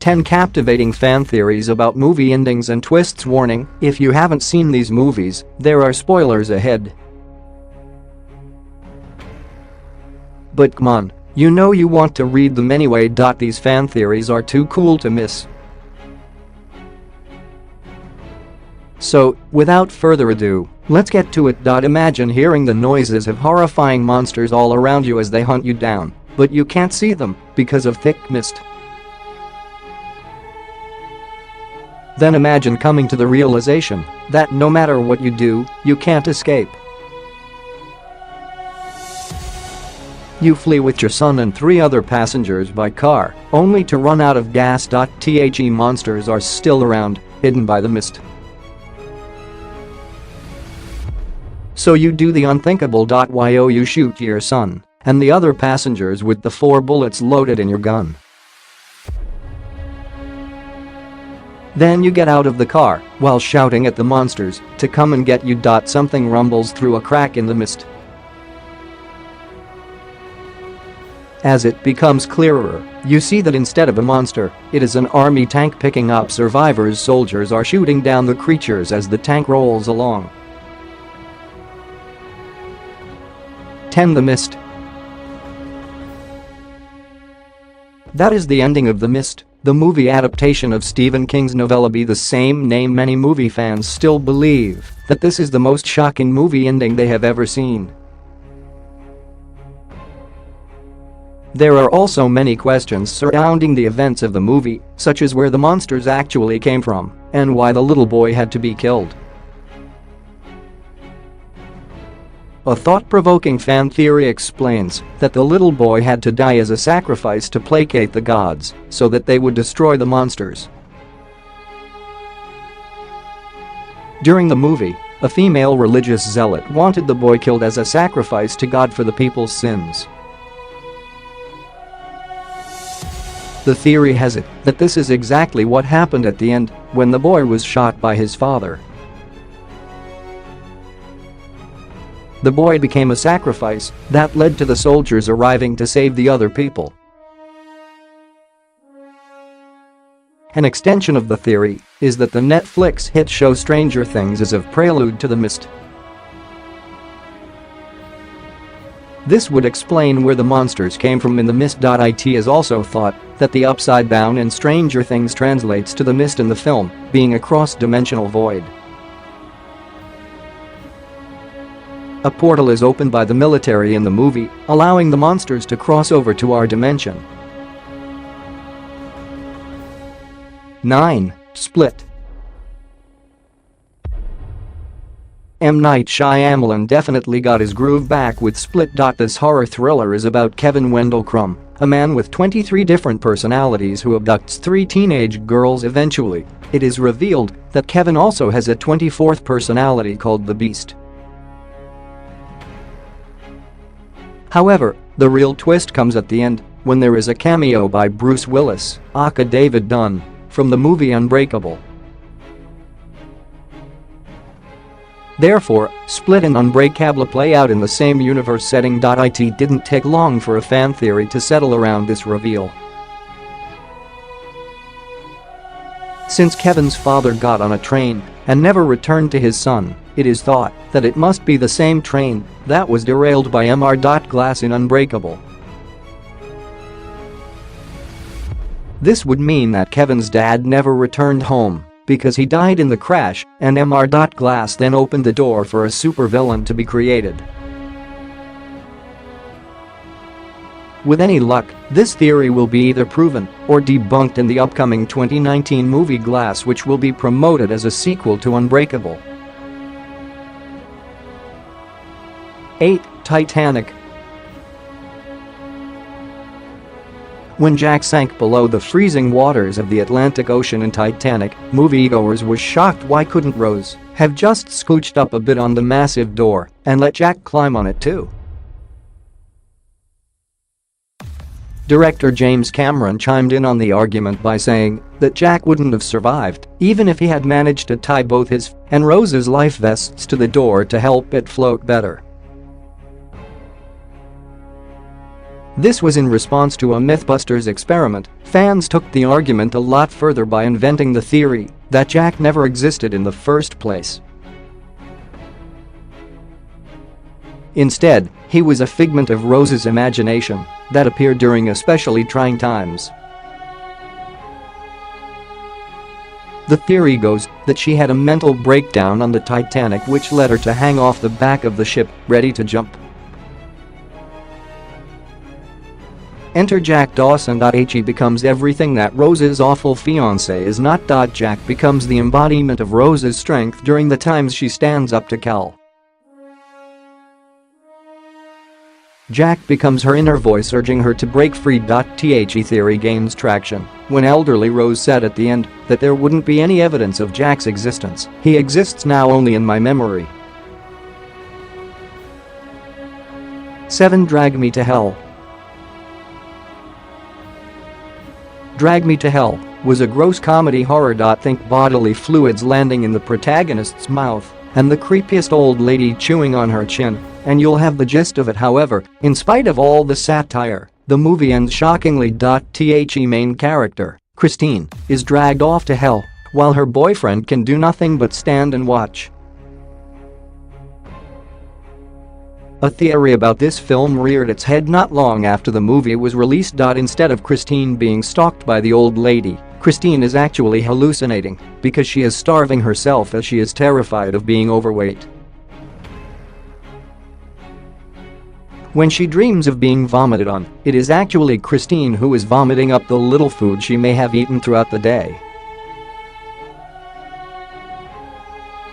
10 captivating fan theories about movie endings and twists. Warning: if you haven't seen these movies, there are spoilers ahead. But come on, you know you want to read them anyway. These fan theories are too cool to miss. So, without further ado, let's get to it. Imagine hearing the noises of horrifying monsters all around you as they hunt you down, but you can't see them because of thick mist. Then imagine coming to the realization that no matter what you do, you can't escape. You flee with your son and 3 other passengers by car, only to run out of gas. The monsters are still around, hidden by the mist. So you do the unthinkable. You shoot your son and the other passengers with the 4 bullets loaded in your gun. Then you get out of the car while shouting at the monsters to come and get you. Something rumbles through a crack in the mist. As it becomes clearer, you see that instead of a monster, it is an army tank picking up survivors. Soldiers are shooting down the creatures as the tank rolls along. 10. The Mist. That is the ending of The Mist, the movie adaptation of Stephen King's novella by the same name. Many movie fans still believe that this is the most shocking movie ending they have ever seen. There are also many questions surrounding the events of the movie, such as where the monsters actually came from and why the little boy had to be killed. A thought-provoking fan theory explains that the little boy had to die as a sacrifice to placate the gods so that they would destroy the monsters. During the movie, a female religious zealot wanted the boy killed as a sacrifice to God for the people's sins. The theory has it that this is exactly what happened at the end when the boy was shot by his father. The boy became a sacrifice that led to the soldiers arriving to save the other people. An extension of the theory is that the Netflix hit show Stranger Things is a prelude to The Mist. This would explain where the monsters came from in The Mist. It is also thought that the upside down in Stranger Things translates to the mist in the film, being a cross-dimensional void. A portal is opened by the military in the movie, allowing the monsters to cross over to our dimension. 9. Split. M. Night Shyamalan definitely got his groove back with Split. This horror thriller is about Kevin Wendell Crumb, a man with 23 different personalities who abducts 3 teenage girls. Eventually, it is revealed that Kevin also has a 24th personality called the Beast. However, the real twist comes at the end when there is a cameo by Bruce Willis, aka David Dunn, from the movie Unbreakable. Therefore, Split and Unbreakable play out in the same universe setting. It didn't take long for a fan theory to settle around this reveal. Since Kevin's father got on a train and never returned to his son, it is thought that it must be the same train that was derailed by Mr. Glass in Unbreakable. This would mean that Kevin's dad never returned home because he died in the crash, and Mr. Glass then opened the door for a supervillain to be created. With any luck, this theory will be either proven or debunked in the upcoming 2019 movie Glass, which will be promoted as a sequel to Unbreakable. 8. Titanic. When Jack sank below the freezing waters of the Atlantic Ocean in Titanic, moviegoers were shocked why couldn't Rose have just scooched up a bit on the massive door and let Jack climb on it too. Director James Cameron chimed in on the argument by saying that Jack wouldn't have survived even if he had managed to tie both his and Rose's life vests to the door to help it float better. This was in response to a Mythbusters experiment. Fans took the argument a lot further by inventing the theory that Jack never existed in the first place. Instead, he was a figment of Rose's imagination that appeared during especially trying times. The theory goes that she had a mental breakdown on the Titanic, which led her to hang off the back of the ship, ready to jump. Enter Jack Dawson. He becomes everything that Rose's awful fiancé is not. Jack becomes the embodiment of Rose's strength during the times she stands up to Cal. Jack becomes her inner voice urging her to break free. The theory gains traction when elderly Rose said at the end that there wouldn't be any evidence of Jack's existence. He exists now only in my memory. 7. Drag Me to Hell. Drag Me to Hell was a gross comedy horror. Think bodily fluids landing in the protagonist's mouth and the creepiest old lady chewing on her chin, and you'll have the gist of it. However, in spite of all the satire, the movie ends shockingly. The main character, Christine, is dragged off to hell while her boyfriend can do nothing but stand and watch. A theory about this film reared its head not long after the movie was released. Instead of Christine being stalked by the old lady, Christine is actually hallucinating because she is starving herself as she is terrified of being overweight. When she dreams of being vomited on, it is actually Christine who is vomiting up the little food she may have eaten throughout the day.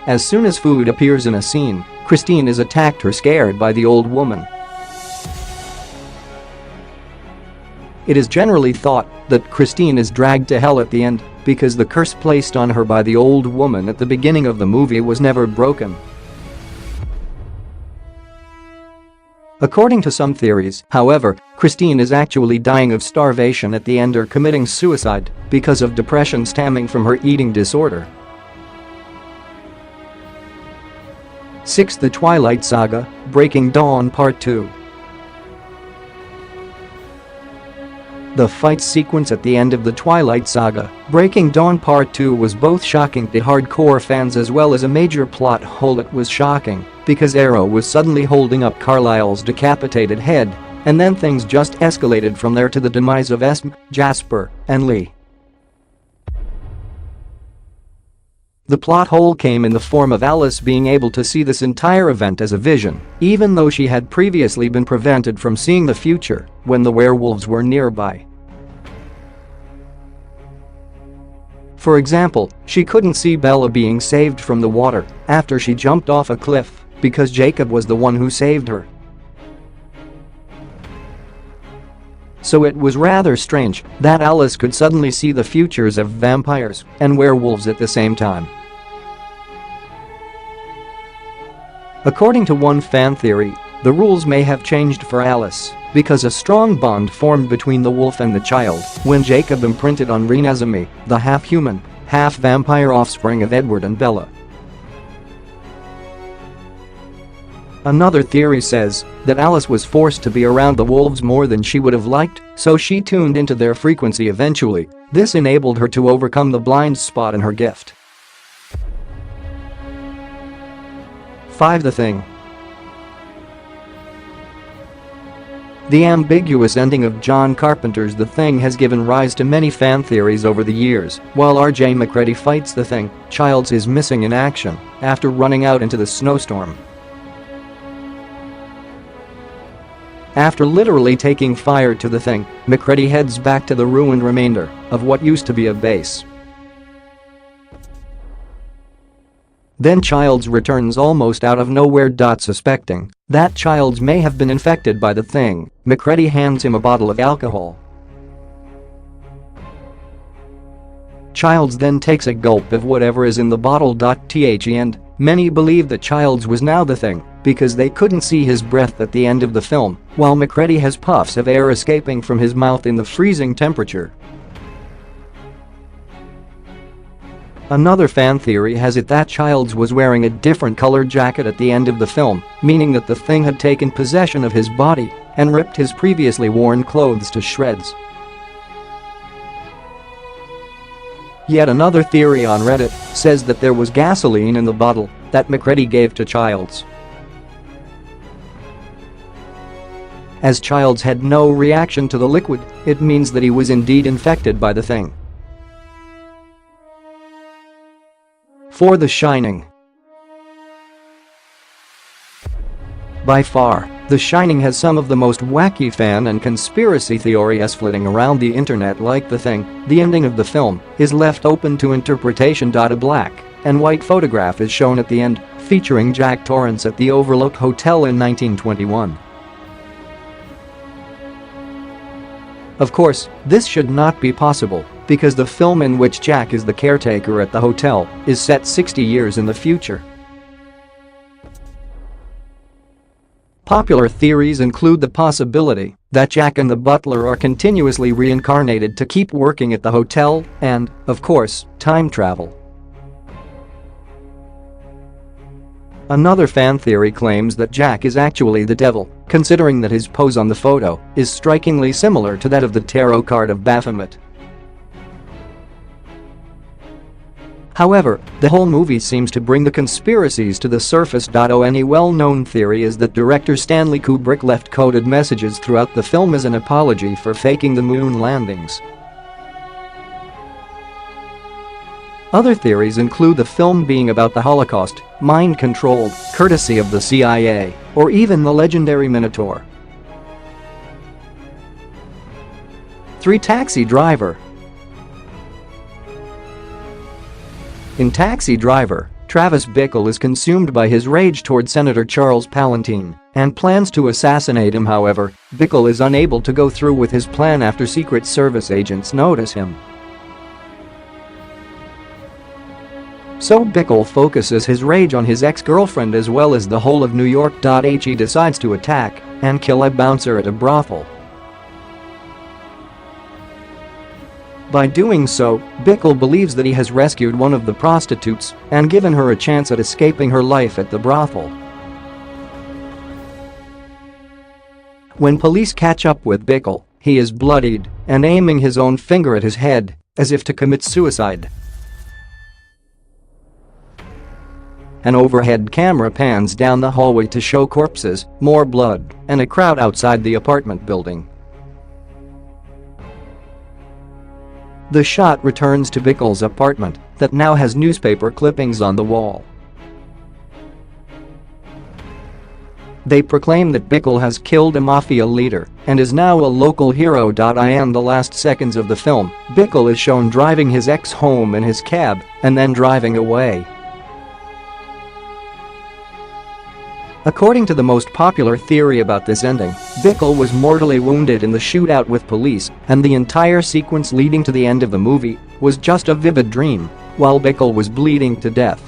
As soon as food appears in a scene, Christine is attacked or scared by the old woman. It is generally thought that Christine is dragged to hell at the end because the curse placed on her by the old woman at the beginning of the movie was never broken. According to some theories, however, Christine is actually dying of starvation at the end or committing suicide because of depression stemming from her eating disorder. 6. The Twilight Saga: Breaking Dawn Part 2. The fight sequence at the end of the Twilight Saga: Breaking Dawn Part 2 was both shocking to hardcore fans as well as a major plot hole. It was shocking because Arrow was suddenly holding up Carlisle's decapitated head, and then things just escalated from there to the demise of Esme, Jasper, and Lee. The plot hole came in the form of Alice being able to see this entire event as a vision, even though she had previously been prevented from seeing the future when the werewolves were nearby. For example, she couldn't see Bella being saved from the water after she jumped off a cliff because Jacob was the one who saved her. So it was rather strange that Alice could suddenly see the futures of vampires and werewolves at the same time. According to one fan theory, the rules may have changed for Alice because a strong bond formed between the wolf and the child when Jacob imprinted on Renesmee, the half-human, half-vampire offspring of Edward and Bella. Another theory says that Alice was forced to be around the wolves more than she would have liked, so she tuned into their frequency eventually. This enabled her to overcome the blind spot in her gift. 5. The Thing. The ambiguous ending of John Carpenter's The Thing has given rise to many fan theories over the years. While R.J. McCready fights the Thing, Childs is missing in action after running out into the snowstorm. After literally taking fire to the Thing, McCready heads back to the ruined remainder of what used to be a base. Then Childs returns almost out of nowhere. Suspecting that Childs may have been infected by the Thing, McCready hands him a bottle of alcohol. Childs then takes a gulp of whatever is in the bottle. And many believe that Childs was now the Thing because they couldn't see his breath at the end of the film, while McCready has puffs of air escaping from his mouth in the freezing temperature. Another fan theory has it that Childs was wearing a different colored jacket at the end of the film, meaning that the Thing had taken possession of his body and ripped his previously worn clothes to shreds. Yet another theory on Reddit says that there was gasoline in the bottle that McCready gave to Childs. As Childs had no reaction to the liquid, it means that he was indeed infected by the thing. For The Shining. By far, The Shining has some of the most wacky fan and conspiracy theories flitting around the internet. Like The Thing, the ending of the film is left open to interpretation. A black and white photograph is shown at the end, featuring Jack Torrance at the Overlook Hotel in 1921. Of course, this should not be possible, because the film in which Jack is the caretaker at the hotel is set 60 years in the future. Popular theories include the possibility that Jack and the butler are continuously reincarnated to keep working at the hotel and, of course, time travel. Another fan theory claims that Jack is actually the devil, considering that his pose on the photo is strikingly similar to that of the tarot card of Baphomet. However, the whole movie seems to bring the conspiracies to the surface. Any well-known theory is that director Stanley Kubrick left coded messages throughout the film as an apology for faking the moon landings. Other theories include the film being about the Holocaust, mind-controlled, courtesy of the CIA, or even the legendary Minotaur. 3. Taxi Driver. In Taxi Driver, Travis Bickle is consumed by his rage toward Senator Charles Palantine and plans to assassinate him. However, Bickle is unable to go through with his plan after Secret Service agents notice him. So Bickle focuses his rage on his ex-girlfriend as well as the whole of New York. He decides to attack and kill a bouncer at a brothel. By doing so, Bickle believes that he has rescued one of the prostitutes and given her a chance at escaping her life at the brothel. When police catch up with Bickle, he is bloodied and aiming his own finger at his head, as if to commit suicide. An overhead camera pans down the hallway to show corpses, more blood, and a crowd outside the apartment building. The shot returns to Bickle's apartment that now has newspaper clippings on the wall. They proclaim that Bickle has killed a mafia leader and is now a local hero. In the last seconds of the film, Bickle is shown driving his ex home in his cab and then driving away. According to the most popular theory about this ending, Bickle was mortally wounded in the shootout with police, and the entire sequence leading to the end of the movie was just a vivid dream, while Bickle was bleeding to death.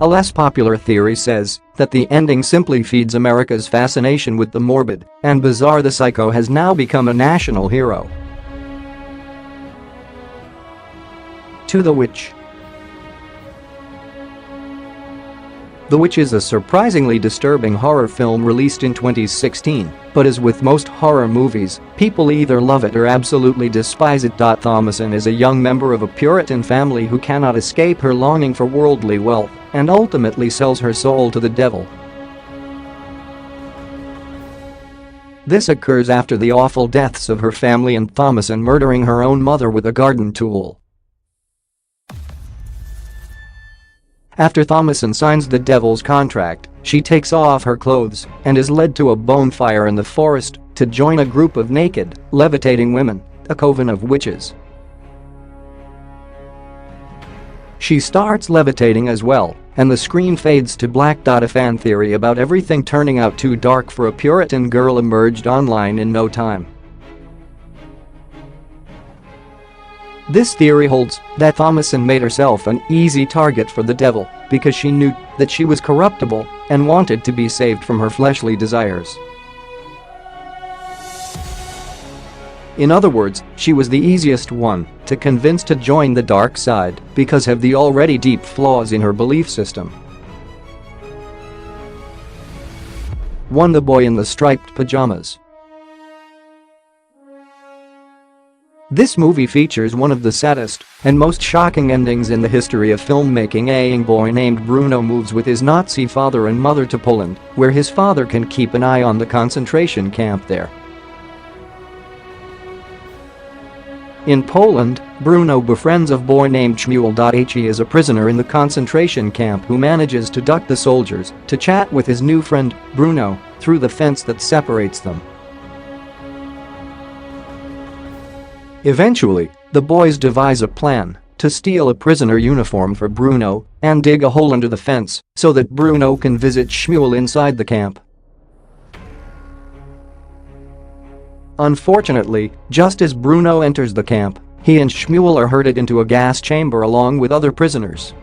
A less popular theory says that the ending simply feeds America's fascination with the morbid and bizarre. The psycho has now become a national hero. To the Witch. The Witch is a surprisingly disturbing horror film released in 2016, but as with most horror movies, people either love it or absolutely despise it. Thomasin is a young member of a Puritan family who cannot escape her longing for worldly wealth and ultimately sells her soul to the devil. This occurs after the awful deaths of her family and Thomasin murdering her own mother with a garden tool. After Thomasin signs the devil's contract, she takes off her clothes and is led to a bonfire in the forest to join a group of naked, levitating women, a coven of witches. She starts levitating as well, and the screen fades to black. A fan theory about everything turning out too dark for a Puritan girl emerged online in no time. This theory holds that Thomasin made herself an easy target for the devil because she knew that she was corruptible and wanted to be saved from her fleshly desires. In other words, she was the easiest one to convince to join the dark side because of the already deep flaws in her belief system. 1. The boy in the striped pajamas. This movie features one of the saddest and most shocking endings in the history of filmmaking. A young boy named Bruno moves with his Nazi father and mother to Poland, where his father can keep an eye on the concentration camp there. In Poland, Bruno befriends a boy named Shmuel. He is a prisoner in the concentration camp who manages to duck the soldiers to chat with his new friend, Bruno, through the fence that separates them. Eventually, the boys devise a plan to steal a prisoner uniform for Bruno and dig a hole under the fence so that Bruno can visit Shmuel inside the camp. Unfortunately, just as Bruno enters the camp, he and Shmuel are herded into a gas chamber along with other prisoners.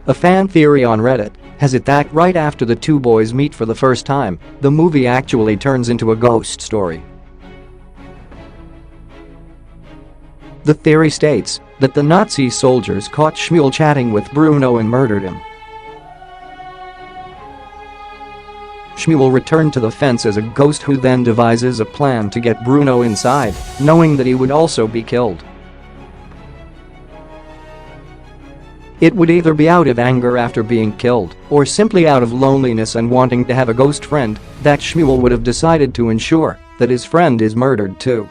A fan theory on Reddit has it that right after the two boys meet for the first time, the movie actually turns into a ghost story. The theory states that the Nazi soldiers caught Shmuel chatting with Bruno and murdered him. Shmuel returned to the fence as a ghost who then devises a plan to get Bruno inside, knowing that he would also be killed. It would either be out of anger after being killed, or simply out of loneliness and wanting to have a ghost friend, that Shmuel would have decided to ensure that his friend is murdered too.